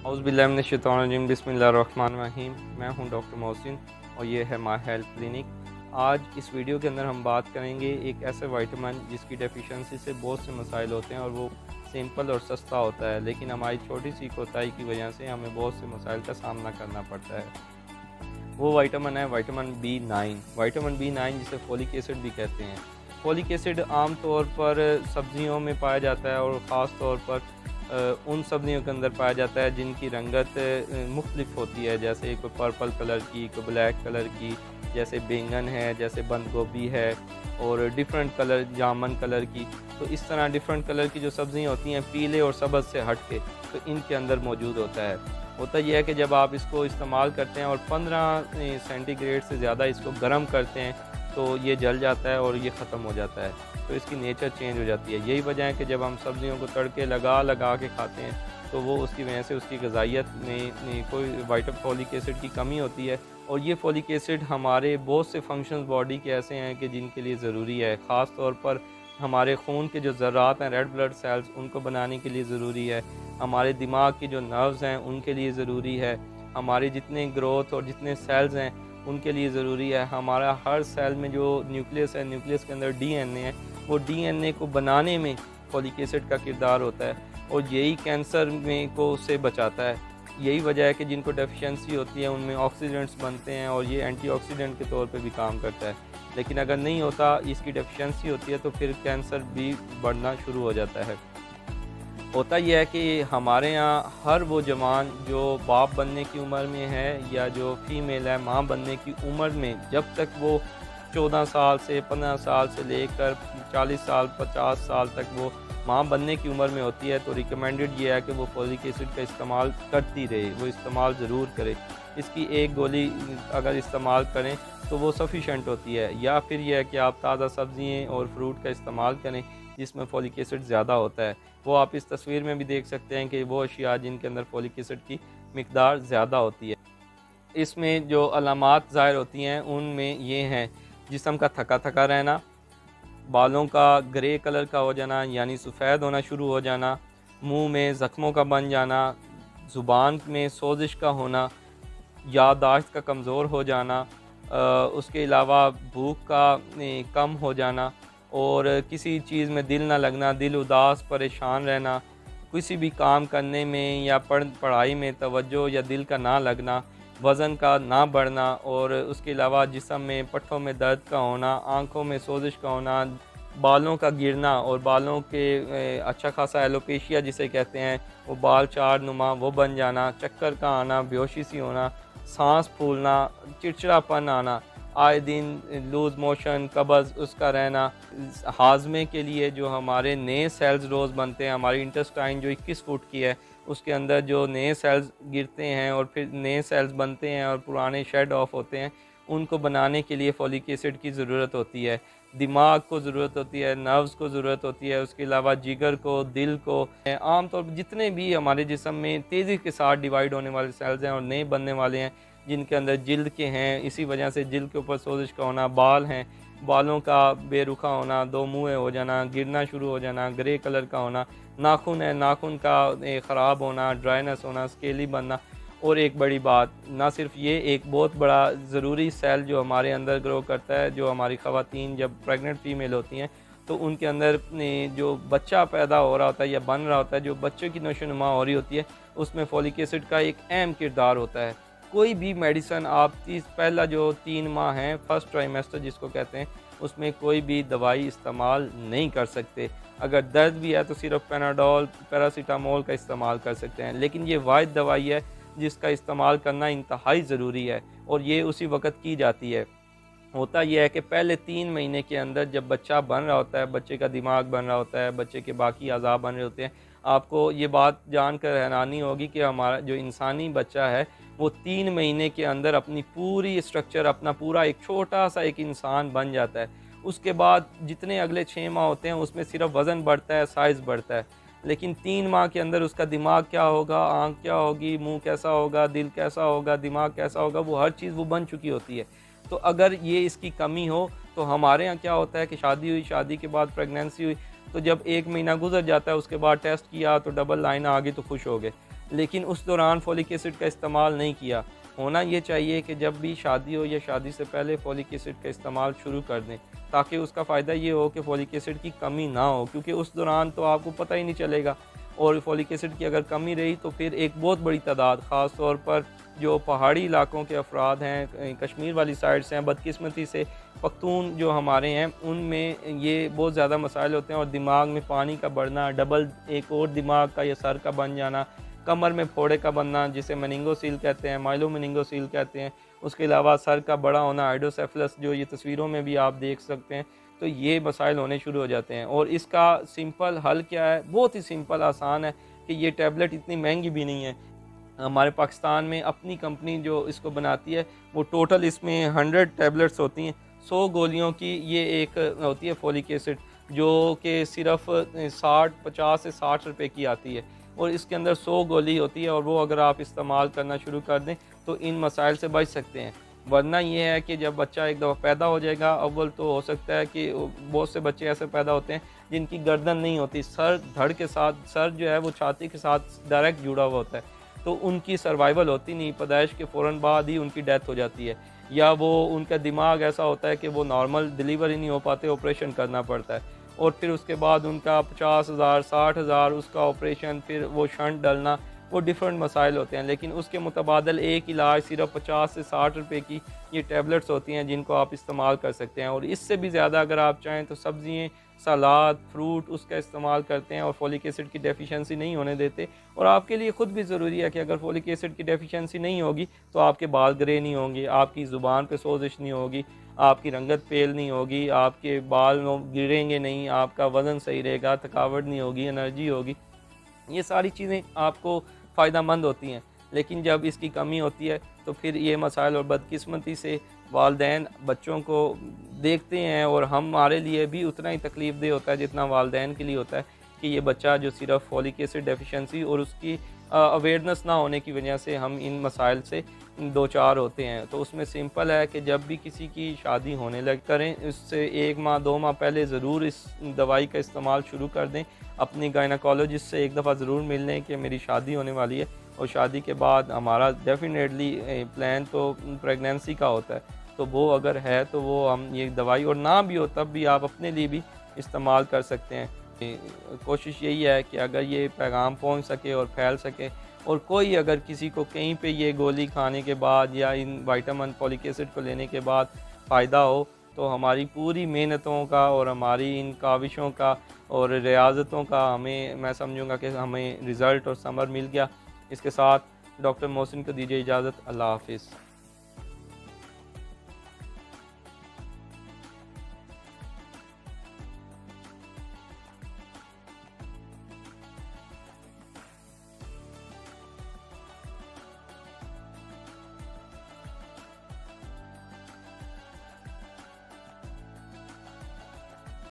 औज़ुबिल्लाहिमिनश्शैतानिर्रजीम बिस्मिल्लाहिर्रहमानिर्रहीम। मैं हूं डॉक्टर मोहसिन और ये है माय हेल्थ क्लिनिक। आज इस वीडियो के अंदर हम बात करेंगे एक ऐसे विटामिन जिसकी डेफिशिएंसी से बहुत से मसाइल होते हैं और वो सिंपल और सस्ता होता है, लेकिन हमारी छोटी सी कोताही की वजह से हमें बहुत से मसाइल का सामना करना पड़ता है। वो विटामिन है विटामिन B9। विटामिन B9 जिसे फोलिक एसिड भी कहते हैं। फोलिक एसिड आम तौर पर सब्जियों में पाया जाता है और ख़ास तौर पर उन सब्जियों के अंदर पाया जाता है जिनकी रंगत मुख्तलिफ होती है, जैसे कोई पर्पल कलर की, कोई ब्लैक कलर की, जैसे बैंगन है, जैसे बंद गोभी है, और डिफरेंट कलर जामन कलर की। तो इस तरह डिफरेंट कलर की जो सब्ज़ियाँ होती हैं पीले और सब्ज़ से हट के, तो इनके अंदर मौजूद होता यह है कि जब आप इसको इस्तेमाल करते हैं और 15 सेंटीग्रेड से ज़्यादा इसको गर्म करते हैं तो ये जल जाता है और ये ख़त्म हो जाता है, तो इसकी नेचर चेंज हो जाती है। यही वजह है कि जब हम सब्ज़ियों को तड़के लगा के खाते हैं तो वो उसकी वजह से उसकी ग़िज़ाइयत में कोई फॉलिक एसिड की कमी होती है। और ये फॉलिक एसिड हमारे बहुत से फंक्शंस बॉडी के ऐसे हैं कि जिनके लिए ज़रूरी है। ख़ास तौर पर हमारे खून के जो ज़र्रात हैं, रेड ब्लड सेल्स, उनको बनाने के लिए ज़रूरी है। हमारे दिमाग की जो नर्व्स हैं उनके लिए ज़रूरी है। हमारे जितने ग्रोथ और जितने सेल्स हैं उनके लिए ज़रूरी है। हमारा हर सेल में जो न्यूक्लियस है, न्यूक्लियस के अंदर डीएनए है, वो डीएनए को बनाने में फॉलिक एसिड का किरदार होता है और यही कैंसर में को से बचाता है। यही वजह है कि जिनको डेफिशिएंसी होती है उनमें ऑक्सीडेंट्स बनते हैं और ये एंटीऑक्सीडेंट के तौर पे भी काम करता है। लेकिन अगर नहीं होता, इसकी डेफिशिएंसी होती है, तो फिर कैंसर भी बढ़ना शुरू हो जाता है। होता यह है कि हमारे यहाँ हर वो जवान जो बाप बनने की उम्र में है या जो फीमेल है माँ बनने की उम्र में, जब तक वो 14 साल से 15 साल से लेकर 40 साल 50 साल तक वो माँ बनने की उम्र में होती है, तो रिकमेंडेड ये है कि वो फोलिक एसिड का इस्तेमाल करती रहे, वो इस्तेमाल ज़रूर करे। इसकी एक गोली अगर इस्तेमाल करें तो वो सफिशेंट होती है, या फिर यह है कि आप ताज़ा सब्ज़ियाँ और फ्रूट का इस्तेमाल करें जिसमें फोलिक एसिड ज़्यादा होता है। वो आप इस तस्वीर में भी देख सकते हैं कि वो अशिया जिनके अंदर फोलिक एसिड की मिकदार ज़्यादा होती है। इसमें जो अलामात ज़ाहिर होती हैं उनमें ये हैं: जिस्म का थका थका रहना, बालों का ग्रे कलर का हो जाना यानी सफ़ेद होना शुरू हो जाना, मुंह में ज़ख्मों का बन जाना, ज़ुबान में सोजिश का होना, याददाश्त का कमज़ोर हो जाना, उसके अलावा भूख का कम हो जाना, और किसी चीज़ में दिल ना लगना, दिल उदास परेशान रहना, किसी भी काम करने में या पढ़ाई में तवज्जो या दिल का ना लगना, वज़न का ना बढ़ना, और उसके अलावा जिस्म में पट्ठों में दर्द का होना, आँखों में सोजिश का होना, बालों का गिरना और बालों के अच्छा खासा एलोपेशिया जिसे कहते हैं, वो बाल चार नुमा वो बन जाना, चक्कर का आना, बेहोशी सी होना, सांस फूलना, चिड़चिड़ापन आना, आए दिन लूज़ मोशन, कब्ज़ उसका रहना। हाजमे के लिए जो हमारे नए सेल्स रोज़ बनते हैं, हमारी इंटेस्टाइन जो 21 फुट की है उसके अंदर जो नए सेल्स गिरते हैं और फिर नए सेल्स बनते हैं और पुराने शेड ऑफ होते हैं, उनको बनाने के लिए फॉलिक एसिड की ज़रूरत होती है। दिमाग को ज़रूरत होती है, नर्व्स को ज़रूरत होती है, उसके अलावा जिगर को, दिल को। आम तौर पर जितने भी हमारे जिस्म में तेज़ी के साथ डिवाइड होने वाले सेल्स हैं और नए बनने वाले हैं, जिनके अंदर जिल्द के हैं, इसी वजह से जिल्द के ऊपर सोजिश का होना, बाल हैं, बालों का बेरुखा होना, दो मुँहे हो जाना, गिरना शुरू हो जाना, ग्रे कलर का होना, नाखून है, नाखून का ख़राब होना, ड्राइनेस होना, स्केली बनना। और एक बड़ी बात, ना सिर्फ ये, एक बहुत बड़ा ज़रूरी सेल जो हमारे अंदर ग्रो करता है, जो हमारी ख़वातीन जब प्रेग्नेंट फ़ीमेल होती हैं तो उनके अंदर जो बच्चा पैदा हो रहा होता है या बन रहा होता है, जो बच्चे की नशोनुमा हो रही होती है, उसमें फॉलिक एसिड का एक अहम किरदार होता है। कोई भी मेडिसन आप पहला जो 3 माह हैं, फर्स्ट ट्राइमेस्टर जिसको कहते हैं, उसमें कोई भी दवाई इस्तेमाल नहीं कर सकते। अगर दर्द भी है तो सिर्फ पेनाडोल, पैरासीटामोल का इस्तेमाल कर सकते हैं, लेकिन ये वाहिद दवाई है जिसका इस्तेमाल करना इंतहाई ज़रूरी है और ये उसी वक्त की जाती है। होता यह है कि पहले 3 महीने के अंदर जब बच्चा बन रहा होता है, बच्चे का दिमाग बन रहा होता है, बच्चे के बाकी अज़ा बन रहे होते हैं, आपको ये बात जानकर हैरानी होगी कि हमारा जो इंसानी बच्चा है वो 3 महीने के अंदर अपनी पूरी स्ट्रक्चर, अपना पूरा एक छोटा सा एक इंसान बन जाता है। उसके बाद जितने अगले 6 माह होते हैं उसमें सिर्फ वज़न बढ़ता है, साइज़ बढ़ता है, लेकिन 3 माह के अंदर उसका दिमाग क्या होगा, आँख क्या होगी, मुँह कैसा होगा, दिल कैसा होगा, दिमाग कैसा होगा, वो हर चीज़ वो बन चुकी होती है। तो अगर ये इसकी कमी हो तो हमारे यहाँ क्या होता है कि शादी हुई, शादी के बाद प्रेगनेंसी हुई, तो जब 1 महीना गुजर जाता है उसके बाद टेस्ट किया तो डबल लाइन आ गई तो खुश हो गए। लेकिन उस दौरान फोलिक एसिड का इस्तेमाल नहीं किया। होना ये चाहिए कि जब भी शादी हो या शादी से पहले फोलिक एसिड का इस्तेमाल शुरू कर दें, ताकि उसका फ़ायदा ये हो कि फोलिक एसिड की कमी ना हो, क्योंकि उस दौरान तो आपको पता ही नहीं चलेगा। और फोलिक एसिड की अगर कमी रही तो फिर एक बहुत बड़ी तादाद, ख़ास तौर पर जो पहाड़ी इलाकों के अफराद हैं, कश्मीर वाली साइड से हैं, बदकिस्मती से पख्तून जो हमारे हैं, उनमें ये बहुत ज़्यादा मसाइल होते हैं। और दिमाग में पानी का बढ़ना, डबल एक और दिमाग का या सर का बन जाना, कमर में फोड़े का बनना जिसे मेनिंगोसील कहते हैं, माइलो मेनिंगोसील कहते हैं, उसके अलावा सर का बड़ा होना, हाइड्रोसेफलस, जो ये तस्वीरों में भी आप देख सकते हैं। तो ये मसाइल होने शुरू हो जाते हैं। और इसका सिंपल हल क्या है? बहुत ही सिंपल आसान है कि ये टैबलेट इतनी महंगी भी नहीं है। हमारे पाकिस्तान में अपनी कंपनी जो इसको बनाती है, वो टोटल इसमें 100 टैबलेट्स होती हैं, 100 गोलियों की ये एक होती है फोलिक एसिड, जो कि सिर्फ 50 से 60 रुपए की आती है। और इसके अंदर 100 गोली होती है, और वो अगर आप इस्तेमाल करना शुरू कर दें तो इन मसाइल से बच सकते हैं। वरना ये है कि जब बच्चा एक दफ़ा पैदा हो जाएगा, अव्वल तो हो सकता है कि बहुत से बच्चे ऐसे पैदा होते हैं जिनकी गर्दन नहीं होती, सर धड़ के साथ, सर जो है वो छाती के साथ डायरेक्ट जुड़ा हुआ होता है, तो उनकी सर्वाइवल होती नहीं, पैदाइश के फ़ौरन बाद ही उनकी डेथ हो जाती है। या वो उनका दिमाग ऐसा होता है कि वो नॉर्मल डिलीवर ही नहीं हो पाते, ऑपरेशन करना पड़ता है। और फिर उसके बाद उनका 50,000 60,000 उसका ऑपरेशन, फिर वो शंट डलना, वो डिफरेंट मसाइल होते हैं। लेकिन उसके मुतबादल एक इलाज सिर्फ 50 से 60 रुपए की ये टैबलेट्स होती हैं, जिनको आप इस्तेमाल कर सकते हैं। और इससे भी ज़्यादा अगर आप चाहें तो सब्ज़ियाँ, सलाद, फ्रूट उसका इस्तेमाल करते हैं और फोलिक एसिड की डेफिशिएंसी नहीं होने देते। और आपके लिए ख़ुद भी ज़रूरी है कि अगर फोलिक एसिड की डेफिशिएंसी नहीं होगी तो आपके बाल ग्रे नहीं होंगे, आपकी ज़ुबान पे सोजिश नहीं होगी, आपकी रंगत पेल नहीं होगी, आपके बाल गिरेंगे नहीं, आपका वज़न सही रहेगा, थकावट नहीं होगी, एनर्जी होगी। ये सारी चीज़ें आपको फ़ायदेमंद होती हैं। लेकिन जब इसकी कमी होती है तो फिर ये मसाइल, और बदकिस्मती से वालिदैन बच्चों को देखते हैं, और हमारे लिए भी उतना ही तकलीफ़ देह होता है जितना वालिदैन के लिए होता है कि ये बच्चा जो सिर्फ फोलिक एसिड डेफिशिएंसी और उसकी अवेयरनेस ना होने की वजह से हम इन मसाइल से दो चार होते हैं। तो उसमें सिंपल है कि जब भी किसी की शादी होने लग करें, इससे 1 माह 2 माह पहले ज़रूर इस दवाई का इस्तेमाल शुरू कर दें। अपनी गायनाकोलॉजिस्ट से एक दफ़ा ज़रूर मिल लें कि मेरी शादी होने वाली है, और शादी के बाद हमारा डेफिनेटली प्लान तो प्रेगनेंसी का होता है। तो वो अगर है तो वो हम ये दवाई, और ना भी हो तब भी आप अपने लिए भी इस्तेमाल कर सकते हैं। कोशिश यही है कि अगर ये पैगाम पहुंच सके और फैल सके, और कोई अगर किसी को कहीं पे ये गोली खाने के बाद या इन विटामिन फोलिक एसिड को लेने के बाद फ़ायदा हो, तो हमारी पूरी मेहनतों का और हमारी इन काविशों का और रियाज़तों का हमें, मैं समझूंगा कि हमें रिज़ल्ट और समर मिल गया। इसके साथ डॉक्टर मोहसिन को दीजिए इजाज़त। अल्लाह हाफ़िज़।